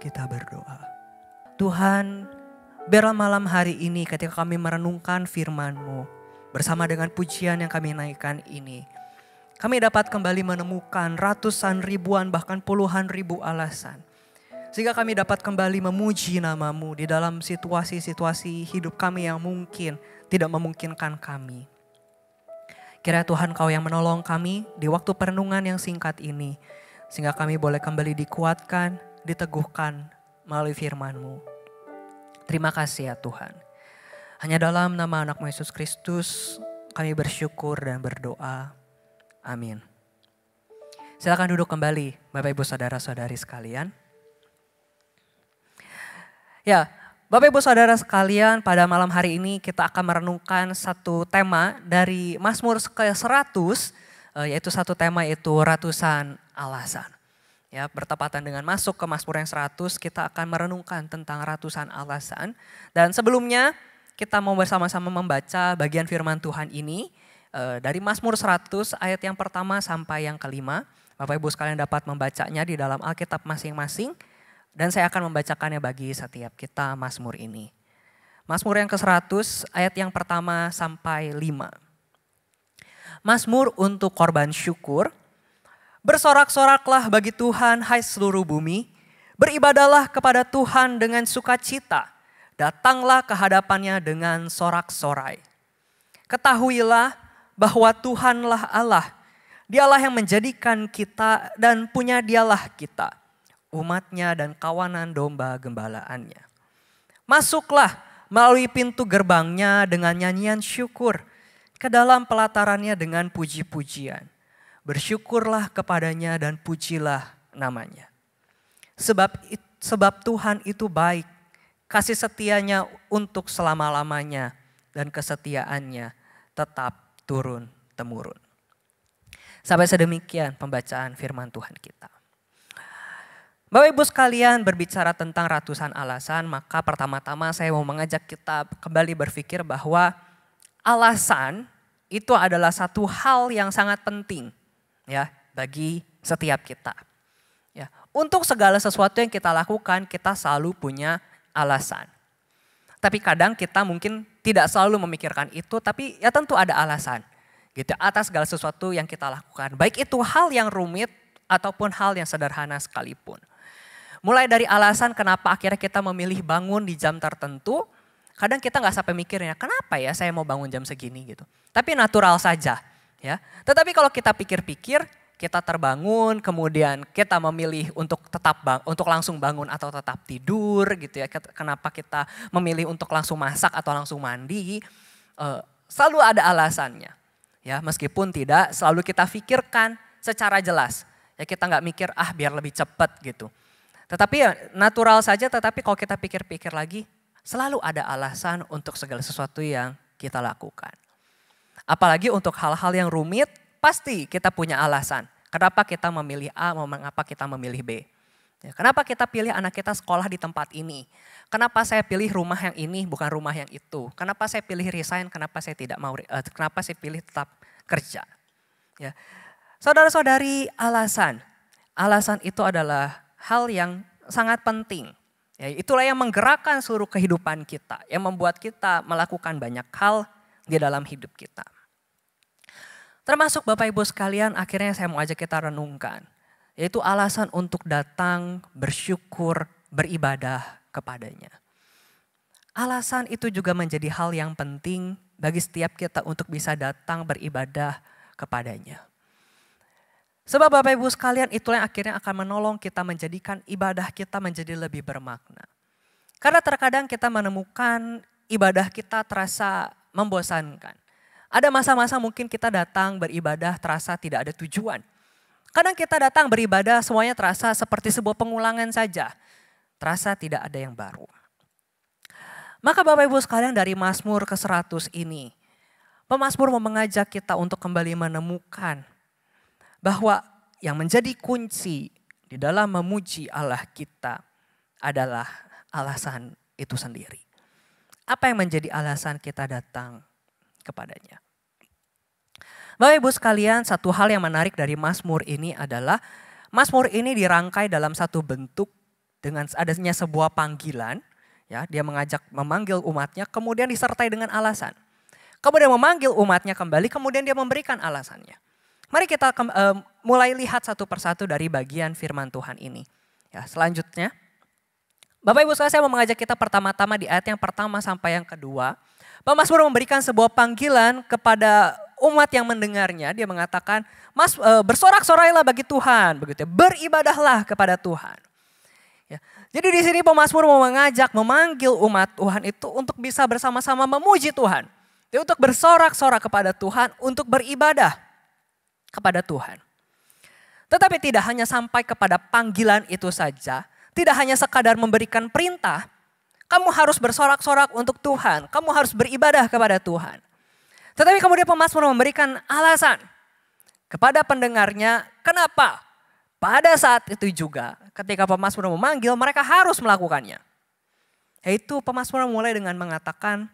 kita berdoa. Tuhan, biarlah malam hari ini ketika kami merenungkan firman-Mu, bersama dengan pujian yang kami naikkan ini, kami dapat kembali menemukan ratusan ribuan bahkan puluhan ribu alasan. Sehingga kami dapat kembali memuji nama-Mu di dalam situasi-situasi hidup kami yang mungkin tidak memungkinkan kami. Kiranya Tuhan Kau yang menolong kami di waktu perenungan yang singkat ini. Sehingga kami boleh kembali dikuatkan, diteguhkan melalui firman-Mu. Terima kasih ya Tuhan. Hanya dalam nama anak-Mu Yesus Kristus kami bersyukur dan berdoa. Amin. Silakan duduk kembali Bapak Ibu Saudara-saudari sekalian. Ya, Bapak Ibu Saudara sekalian, pada malam hari ini kita akan merenungkan satu tema dari Mazmur ke-100, yaitu satu tema yaitu ratusan alasan. Ya, bertepatan dengan masuk ke Mazmur yang 100, kita akan merenungkan tentang ratusan alasan. Dan sebelumnya kita mau bersama-sama membaca bagian firman Tuhan ini dari Mazmur 100 ayat yang pertama sampai yang kelima. Bapak Ibu sekalian dapat membacanya di dalam Alkitab masing-masing. Dan saya akan membacakannya bagi setiap kita Mazmur ini. Mazmur yang ke-100 ayat yang pertama sampai 5. Mazmur untuk korban syukur. Bersorak-soraklah bagi Tuhan hai seluruh bumi. Beribadahlah kepada Tuhan dengan sukacita. Datanglah ke hadapannya dengan sorak-sorai. Ketahuilah bahwa Tuhanlah Allah. Dialah yang menjadikan kita dan punya dialah kita. Umatnya dan kawanan domba gembalaannya. Masuklah melalui pintu gerbangnya dengan nyanyian syukur, ke dalam pelatarannya dengan puji-pujian. Bersyukurlah kepadanya dan pujilah namanya. Sebab Tuhan itu baik, kasih setianya untuk selama-lamanya dan kesetiaannya tetap turun-temurun. Sampai sedemikian pembacaan firman Tuhan kita. Bapak Ibu sekalian, berbicara tentang ratusan alasan, maka pertama-tama saya mau mengajak kita kembali berpikir bahwa alasan itu adalah satu hal yang sangat penting ya bagi setiap kita. Ya, untuk segala sesuatu yang kita lakukan, kita selalu punya alasan. Tapi kadang kita mungkin tidak selalu memikirkan itu, tapi ya tentu ada alasan gitu atas segala sesuatu yang kita lakukan. Baik itu hal yang rumit ataupun hal yang sederhana sekalipun. Mulai dari alasan kenapa akhirnya kita memilih bangun di jam tertentu. Kadang kita gak sampai mikirnya, kenapa ya saya mau bangun jam segini gitu. Tapi natural saja ya. Tetapi kalau kita pikir-pikir, kita terbangun kemudian kita memilih untuk untuk langsung bangun atau tetap tidur gitu ya. Kenapa kita memilih untuk langsung masak atau langsung mandi. Selalu ada alasannya ya. Meskipun tidak selalu kita pikirkan secara jelas. Ya kita gak mikir biar lebih cepat gitu. Tetapi ya natural saja, tetapi kalau kita pikir-pikir lagi, selalu ada alasan untuk segala sesuatu yang kita lakukan. Apalagi untuk hal-hal yang rumit, pasti kita punya alasan. Kenapa kita memilih A, mengapa kita memilih B. Ya, kenapa kita pilih anak kita sekolah di tempat ini. Kenapa saya pilih rumah yang ini, bukan rumah yang itu. Kenapa saya pilih resign, kenapa saya tidak mau, kenapa saya pilih tetap kerja. Ya. Saudara-saudari, alasan itu adalah hal yang sangat penting. Ya, itulah yang menggerakkan seluruh kehidupan kita. Yang membuat kita melakukan banyak hal di dalam hidup kita. Termasuk Bapak Ibu sekalian, akhirnya saya mau ajak kita renungkan. Yaitu alasan untuk datang, bersyukur, beribadah kepadanya. Alasan itu juga menjadi hal yang penting bagi setiap kita untuk bisa datang beribadah kepadanya. Sebab Bapak Ibu sekalian, itulah yang akhirnya akan menolong kita menjadikan ibadah kita menjadi lebih bermakna. Karena terkadang kita menemukan ibadah kita terasa membosankan. Ada masa-masa mungkin kita datang beribadah terasa tidak ada tujuan. Kadang kita datang beribadah semuanya terasa seperti sebuah pengulangan saja. Terasa tidak ada yang baru. Maka Bapak Ibu sekalian, dari Mazmur ke-100 ini, pemazmur mau mengajak kita untuk kembali menemukan bahwa yang menjadi kunci di dalam memuji Allah kita adalah alasan itu sendiri. Apa yang menjadi alasan kita datang kepadanya? Bapak Ibu sekalian, satu hal yang menarik dari Mazmur ini adalah Mazmur ini dirangkai dalam satu bentuk dengan adanya sebuah panggilan, ya, dia memanggil umatnya, kemudian disertai dengan alasan. Kemudian memanggil umatnya kembali, kemudian dia memberikan alasannya. Mari kita mulai lihat satu persatu dari bagian firman Tuhan ini. Ya, selanjutnya, Bapak Ibu sekalian, saya mau mengajak kita pertama-tama di ayat yang pertama sampai yang kedua. Pemazmur memberikan sebuah panggilan kepada umat yang mendengarnya. Dia mengatakan, bersorak-sorailah bagi Tuhan, begitu ya, beribadahlah kepada Tuhan. Ya. Jadi di sini pemazmur mau memanggil umat Tuhan itu untuk bisa bersama-sama memuji Tuhan. Jadi untuk bersorak-sorak kepada Tuhan, untuk beribadah kepada Tuhan. Tetapi tidak hanya sampai kepada panggilan itu saja, tidak hanya sekadar memberikan perintah, kamu harus bersorak-sorak untuk Tuhan, kamu harus beribadah kepada Tuhan. Tetapi kemudian pemazmur memberikan alasan kepada pendengarnya, kenapa pada saat itu juga ketika pemazmur memanggil mereka harus melakukannya. Yaitu pemazmur mulai dengan mengatakan,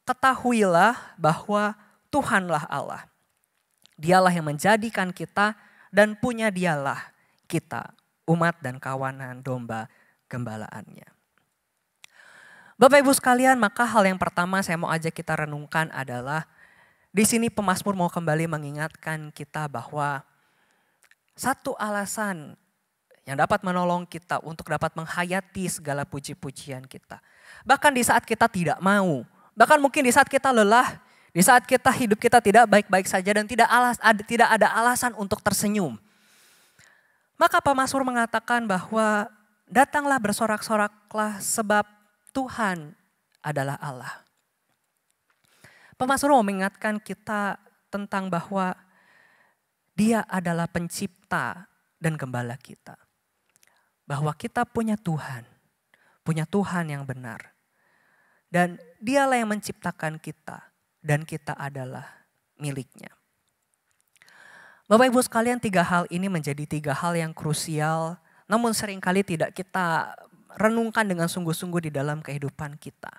ketahuilah bahwa Tuhanlah Allah. Dialah yang menjadikan kita dan punya dialah kita, umat dan kawanan domba gembalaannya. Bapak Ibu sekalian, maka hal yang pertama saya mau ajak kita renungkan adalah di sini pemazmur mau kembali mengingatkan kita bahwa satu alasan yang dapat menolong kita untuk dapat menghayati segala puji-pujian kita. Bahkan di saat kita tidak mau, bahkan mungkin di saat kita lelah, di saat hidup kita tidak baik-baik saja dan tidak ada alasan untuk tersenyum. Maka pemazmur mengatakan bahwa datanglah bersorak-soraklah sebab Tuhan adalah Allah. Pemazmur mau mengingatkan kita tentang bahwa Dia adalah pencipta dan gembala kita. Bahwa kita punya Tuhan yang benar. Dan Dialah yang menciptakan kita dan kita adalah miliknya. Bapak Ibu sekalian, 3 hal ini menjadi 3 hal yang krusial, namun seringkali tidak kita renungkan dengan sungguh-sungguh di dalam kehidupan kita.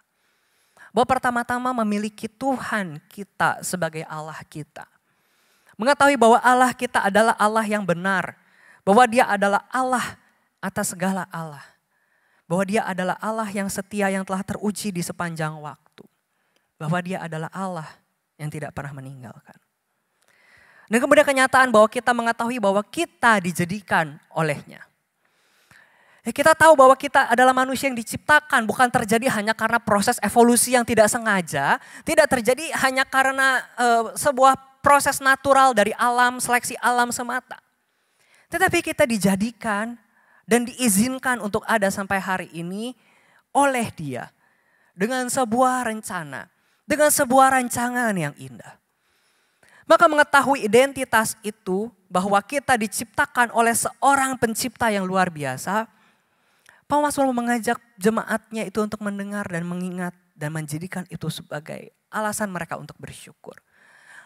Bahwa pertama-tama memiliki Tuhan kita sebagai Allah kita. Mengetahui bahwa Allah kita adalah Allah yang benar. Bahwa Dia adalah Allah atas segala Allah. Bahwa Dia adalah Allah yang setia yang telah teruji di sepanjang waktu. Bahwa Dia adalah Allah yang tidak pernah meninggalkan. Dan kemudian kenyataan bahwa kita mengetahui bahwa kita dijadikan oleh-Nya. Ya, kita tahu bahwa kita adalah manusia yang diciptakan, bukan terjadi hanya karena proses evolusi yang tidak sengaja, tidak terjadi hanya karena sebuah proses natural dari alam, seleksi alam semata. Tetapi kita dijadikan dan diizinkan untuk ada sampai hari ini oleh Dia. Dengan sebuah rencana, dengan sebuah rancangan yang indah. Maka mengetahui identitas itu, bahwa kita diciptakan oleh seorang pencipta yang luar biasa, pemazmur mengajak jemaatnya itu untuk mendengar dan mengingat dan menjadikan itu sebagai alasan mereka untuk bersyukur.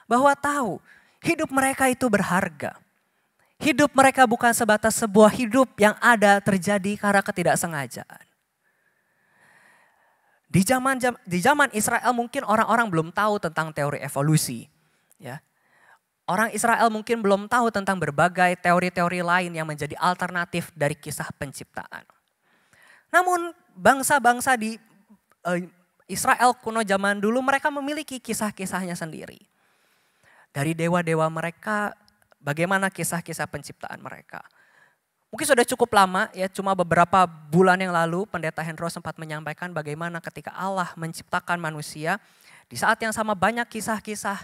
Bahwa tahu hidup mereka itu berharga. Hidup mereka bukan sebatas sebuah hidup yang ada terjadi karena ketidaksengajaan. Di zaman Israel mungkin orang-orang belum tahu tentang teori evolusi. Ya. Orang Israel mungkin belum tahu tentang berbagai teori-teori lain yang menjadi alternatif dari kisah penciptaan. Namun bangsa-bangsa di Israel kuno zaman dulu mereka memiliki kisah-kisahnya sendiri. Dari dewa-dewa mereka, bagaimana kisah-kisah penciptaan mereka. Mungkin sudah cukup lama ya, cuma beberapa bulan yang lalu Pendeta Hendro sempat menyampaikan bagaimana ketika Allah menciptakan manusia. Di saat yang sama banyak kisah-kisah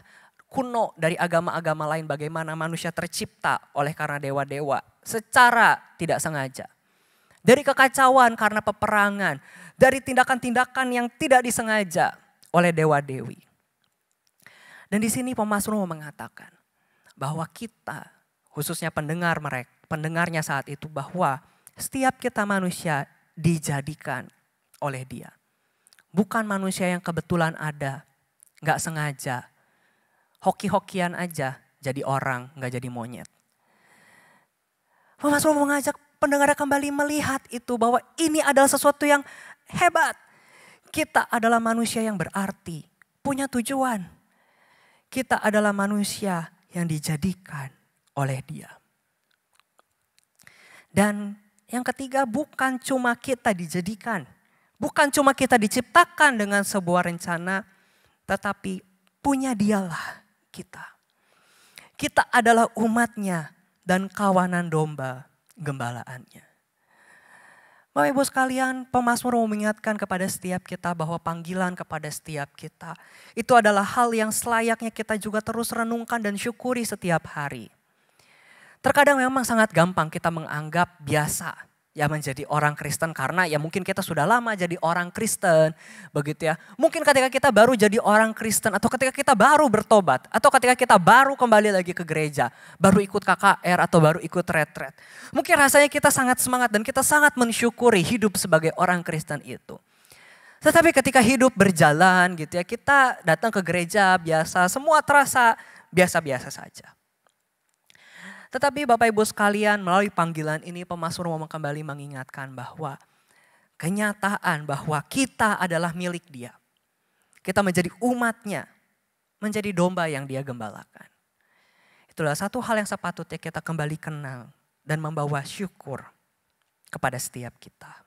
kuno dari agama-agama lain bagaimana manusia tercipta oleh karena dewa-dewa secara tidak sengaja. Dari kekacauan karena peperangan, dari tindakan-tindakan yang tidak disengaja oleh dewa-dewi. Dan di sini pemazmur mau mengatakan bahwa kita, khususnya pendengarnya saat itu, bahwa setiap kita manusia dijadikan oleh Dia. Bukan manusia yang kebetulan ada, gak sengaja, hoki-hokian aja jadi orang, gak jadi monyet. Pemazmur mengajak pendengar kembali melihat itu bahwa ini adalah sesuatu yang hebat. Kita adalah manusia yang berarti, punya tujuan. Kita adalah manusia yang dijadikan oleh Dia. Dan yang ketiga, bukan cuma kita dijadikan, bukan cuma kita diciptakan dengan sebuah rencana, tetapi punya Dialah kita. Kita adalah umatnya dan kawanan domba gembalaannya. Bapak Ibu sekalian, pemazmur mau mengingatkan kepada setiap kita bahwa panggilan kepada setiap kita itu adalah hal yang selayaknya kita juga terus renungkan dan syukuri setiap hari. Terkadang memang sangat gampang kita menganggap biasa ya menjadi orang Kristen karena ya mungkin kita sudah lama jadi orang Kristen begitu ya. Mungkin ketika kita baru jadi orang Kristen atau ketika kita baru bertobat atau ketika kita baru kembali lagi ke gereja, baru ikut KKR atau baru ikut retret. Mungkin rasanya kita sangat semangat dan kita sangat mensyukuri hidup sebagai orang Kristen itu. Tetapi ketika hidup berjalan gitu ya, kita datang ke gereja biasa, semua terasa biasa-biasa saja. Tetapi Bapak Ibu sekalian, melalui panggilan ini pemazmur mau kembali mengingatkan bahwa kenyataan bahwa kita adalah milik Dia. Kita menjadi umatnya, menjadi domba yang Dia gembalakan. Itulah satu hal yang sepatutnya kita kembali kenal dan membawa syukur kepada setiap kita.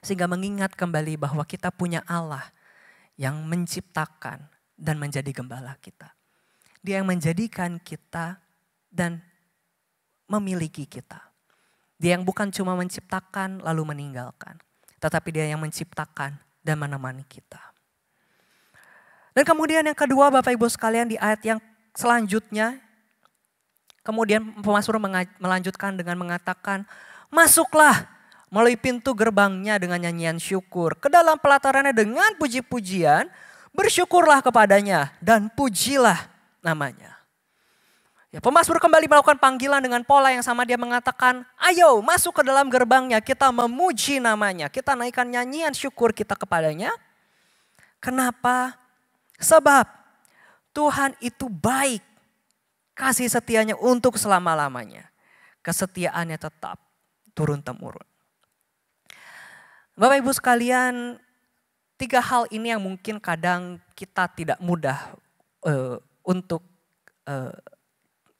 Sehingga mengingat kembali bahwa kita punya Allah yang menciptakan dan menjadi gembala kita. Dia yang menjadikan kita dan memiliki kita. Dia yang bukan cuma menciptakan lalu meninggalkan. Tetapi Dia yang menciptakan dan menemani kita. Dan kemudian yang kedua Bapak Ibu sekalian di ayat yang selanjutnya. Kemudian pemazmur melanjutkan dengan mengatakan, masuklah melalui pintu gerbangnya dengan nyanyian syukur. Ke dalam pelatarannya dengan puji-pujian, bersyukurlah kepadanya dan pujilah namanya. Ya, pemazmur kembali melakukan panggilan dengan pola yang sama, dia mengatakan, ayo masuk ke dalam gerbangnya, kita memuji namanya, kita naikkan nyanyian syukur kita kepadanya. Kenapa? Sebab Tuhan itu baik, kasih setianya untuk selama-lamanya. Kesetiaannya tetap turun-temurun. Bapak Ibu sekalian, 3 hal ini yang mungkin kadang kita tidak mudah untuk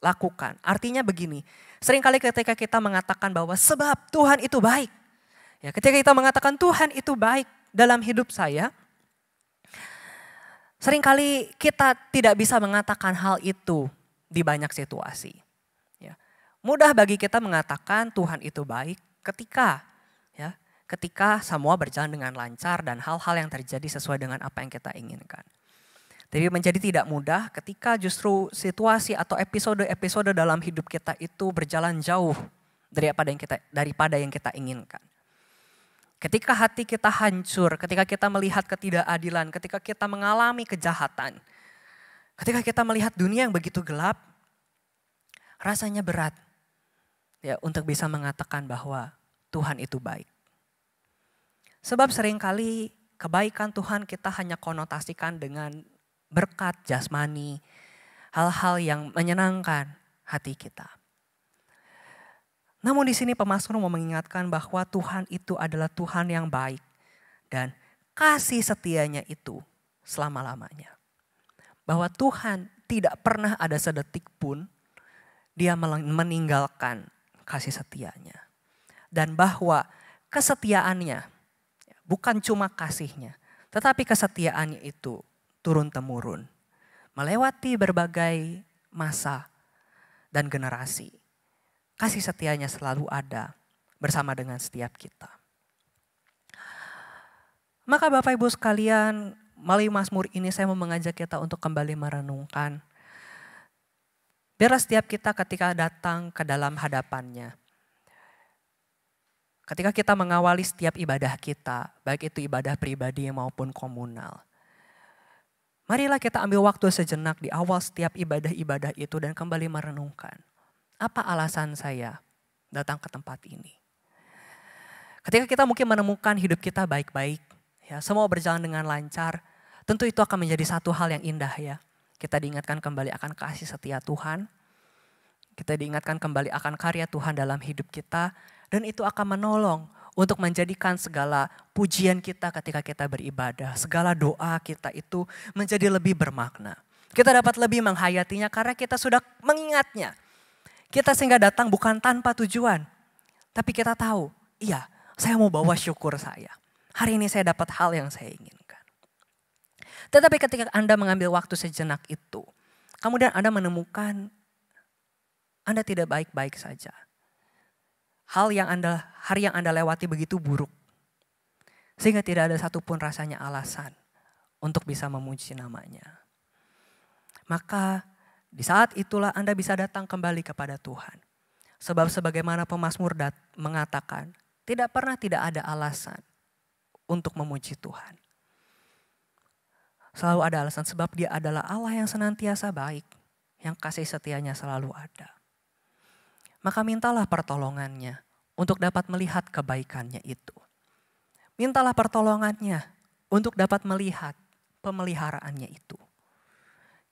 lakukan. Artinya begini, seringkali ketika kita mengatakan bahwa sebab Tuhan itu baik. Ya, ketika kita mengatakan Tuhan itu baik dalam hidup saya, seringkali kita tidak bisa mengatakan hal itu di banyak situasi. Ya, mudah bagi kita mengatakan Tuhan itu baik ketika semua berjalan dengan lancar dan hal-hal yang terjadi sesuai dengan apa yang kita inginkan. Tapi menjadi tidak mudah ketika justru situasi atau episode-episode dalam hidup kita itu berjalan jauh daripada yang kita inginkan. Ketika hati kita hancur, ketika kita melihat ketidakadilan, ketika kita mengalami kejahatan, ketika kita melihat dunia yang begitu gelap, rasanya berat ya untuk bisa mengatakan bahwa Tuhan itu baik. Sebab seringkali kebaikan Tuhan kita hanya konotasikan dengan berkat jasmani, hal-hal yang menyenangkan hati kita. Namun di sini pemazmur mau mengingatkan bahwa Tuhan itu adalah Tuhan yang baik dan kasih setianya itu selama-lamanya. Bahwa Tuhan tidak pernah ada sedetik pun Dia meninggalkan kasih setianya. Dan bahwa kesetiaannya bukan cuma kasihnya, tetapi kesetiaannya itu turun-temurun, melewati berbagai masa dan generasi. Kasih setianya selalu ada bersama dengan setiap kita. Maka Bapak Ibu sekalian, melalui Mazmur ini saya mau mengajak kita untuk kembali merenungkan. Biarlah setiap kita ketika datang ke dalam hadapannya, ketika kita mengawali setiap ibadah kita, baik itu ibadah pribadi maupun komunal, marilah kita ambil waktu sejenak di awal setiap ibadah-ibadah itu dan kembali merenungkan. Apa alasan saya datang ke tempat ini? Ketika kita mungkin menemukan hidup kita baik-baik, ya semua berjalan dengan lancar, tentu itu akan menjadi satu hal yang indah ya. Kita diingatkan kembali akan kasih setia Tuhan. Kita diingatkan kembali akan karya Tuhan dalam hidup kita. Dan itu akan menolong untuk menjadikan segala pujian kita ketika kita beribadah, segala doa kita itu menjadi lebih bermakna. Kita dapat lebih menghayatinya karena kita sudah mengingatnya. Kita sehingga datang bukan tanpa tujuan, Tapi kita tahu, iya, saya mau bawa syukur saya. Hari ini saya dapat hal yang saya inginkan. Tetapi ketika Anda mengambil waktu sejenak itu, kemudian Anda menemukan Anda tidak baik-baik saja. Hari yang Anda lewati begitu buruk. Sehingga tidak ada satupun rasanya alasan untuk bisa memuji namanya. Maka di saat itulah Anda bisa datang kembali kepada Tuhan. Sebab sebagaimana pemazmur mengatakan, tidak pernah tidak ada alasan untuk memuji Tuhan. Selalu ada alasan sebab Dia adalah Allah yang senantiasa baik, yang kasih setianya selalu ada. Maka mintalah pertolongannya untuk dapat melihat kebaikannya itu. Mintalah pertolongannya untuk dapat melihat pemeliharaannya itu.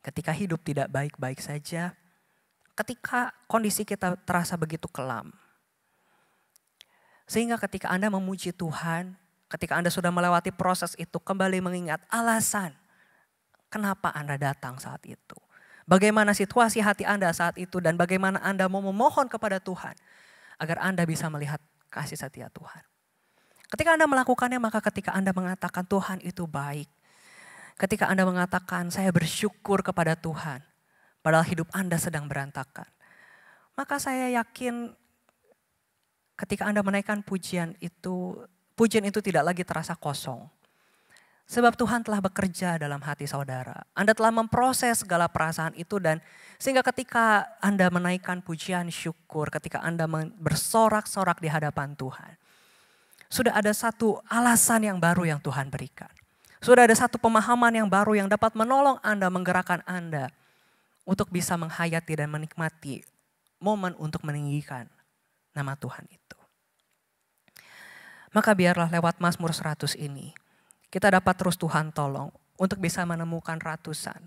Ketika hidup tidak baik-baik saja, ketika kondisi kita terasa begitu kelam. Sehingga ketika Anda memuji Tuhan, ketika Anda sudah melewati proses itu, kembali mengingat alasan kenapa Anda datang saat itu. Bagaimana situasi hati Anda saat itu dan bagaimana Anda mau memohon kepada Tuhan agar Anda bisa melihat kasih setia Tuhan. Ketika Anda melakukannya, maka ketika Anda mengatakan Tuhan itu baik. Ketika Anda mengatakan saya bersyukur kepada Tuhan, padahal hidup Anda sedang berantakan. Maka saya yakin ketika Anda menaikkan pujian itu tidak lagi terasa kosong. Sebab Tuhan telah bekerja dalam hati saudara. Anda telah memproses segala perasaan itu dan sehingga ketika Anda menaikkan pujian syukur, ketika Anda bersorak-sorak di hadapan Tuhan. Sudah ada satu alasan yang baru yang Tuhan berikan. Sudah ada satu pemahaman yang baru yang dapat menolong Anda, menggerakkan Anda untuk bisa menghayati dan menikmati momen untuk meninggikan nama Tuhan itu. Maka biarlah lewat Mazmur 100 ini, kita dapat terus Tuhan tolong untuk bisa menemukan ratusan,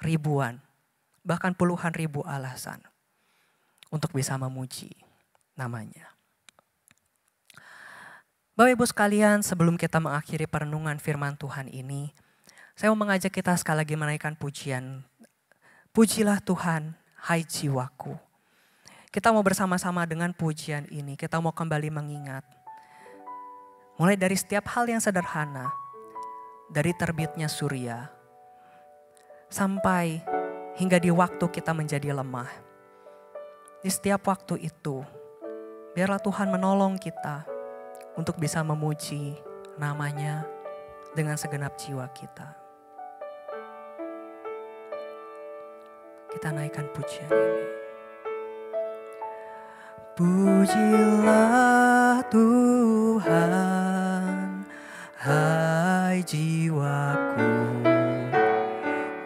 ribuan, bahkan puluhan ribu alasan untuk bisa memuji namanya. Bapak Ibu sekalian, sebelum kita mengakhiri perenungan firman Tuhan ini, saya mau mengajak kita sekali lagi menaikkan pujian. Pujilah Tuhan, hai jiwaku. Kita mau bersama-sama dengan pujian ini, kita mau kembali mengingat. Mulai dari setiap hal yang sederhana, dari terbitnya surya, sampai hingga di waktu kita menjadi lemah. Di setiap waktu itu, biarlah Tuhan menolong kita untuk bisa memuji namanya dengan segenap jiwa kita. Kita naikkan pujian ini. Pujilah Tuhan, hai jiwaku,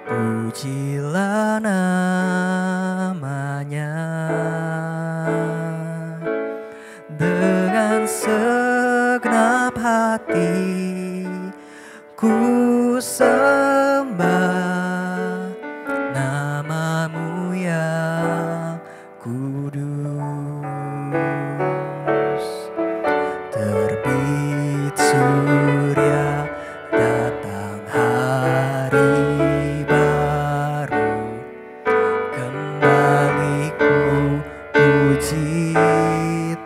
pujilah namanya dengan segenap hati ku sembah namamu yang kudus. Terbit surya, datang hari baru, kembali ku puji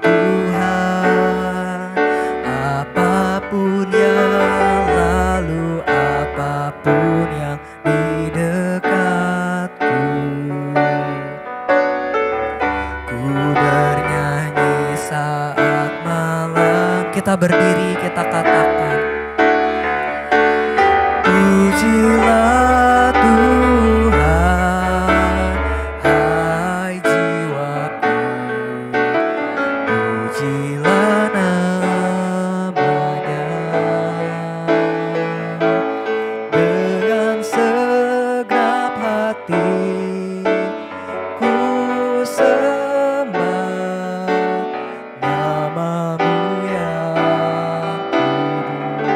Tuhan. Apapun yang lalu, apapun yang di dekatku, ku bernyanyi saat malam. Kita berdiri, kita katakan, pujilah Tuhan, hai jiwaku, pujilah namanya dengan segenap hati ku sembah namamu yang kudus.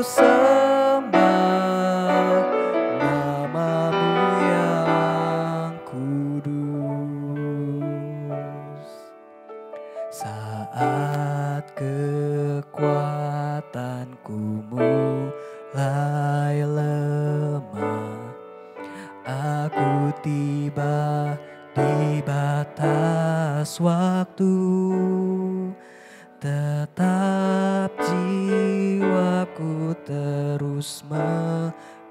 sembah nama-Mu yang kudus. Saat kekuatanku mulai lemah, aku tiba di batas waktu, tetap jiwaku terus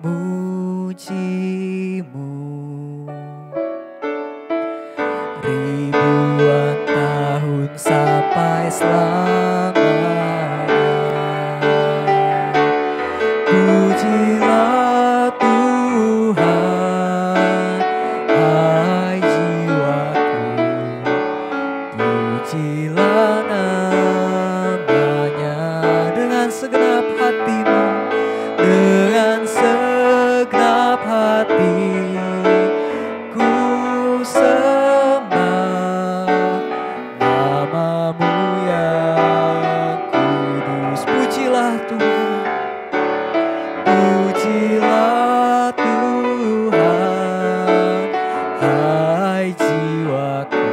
memuji-Mu. Ribuan tahun sampai selamanya, pujilah Tuhan, hai jiwaku, pujilah nama-Nya dengan segenap hatimu, dengan segenap hati. Ku sembah nama-Mu yang kudus. Pujilah Tuhan, pujilah Tuhan, hai jiwaku,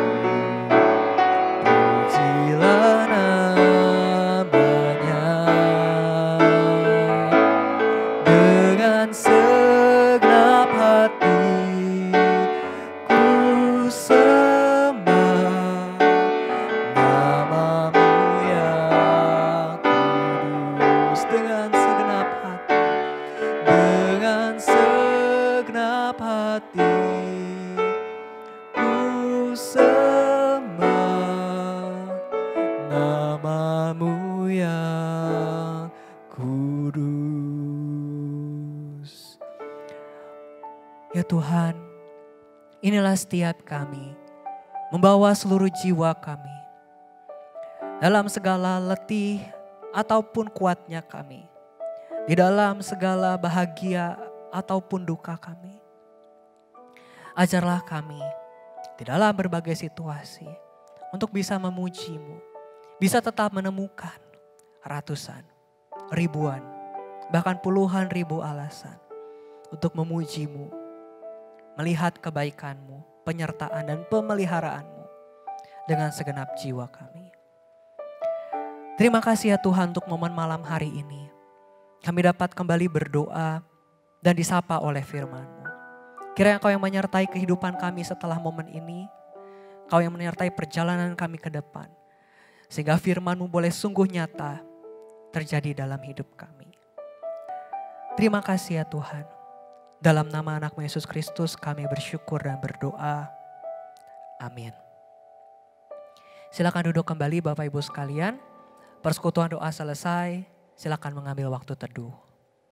pujilah nama-Nya dengan segenap hati. Ku sembah nama-Mu yang kudus dengan segenap hati, dengan segenap hati. Ku sembah nama-Mu yang kudus. Ya Tuhan, inilah setiap kami, membawa seluruh jiwa kami dalam segala letih ataupun kuatnya kami, di dalam segala bahagia ataupun duka kami. Ajarlah kami di dalam berbagai situasi untuk bisa memuji-Mu, bisa tetap menemukan ratusan, ribuan, bahkan puluhan ribu alasan untuk memuji-Mu, melihat kebaikan-Mu, penyertaan dan pemeliharaan-Mu dengan segenap jiwa kami. Terima kasih ya Tuhan untuk momen malam hari ini. Kami dapat kembali berdoa dan disapa oleh firman-Mu. Kiranya Kau yang menyertai kehidupan kami setelah momen ini. Kau yang menyertai perjalanan kami ke depan. Sehingga firman-Mu boleh sungguh nyata terjadi dalam hidup kami. Terima kasih ya Tuhan. Dalam nama anak-Mu Yesus Kristus kami bersyukur dan berdoa. Amin. Silakan duduk kembali Bapak Ibu sekalian. Persekutuan doa selesai. Silakan mengambil waktu teduh.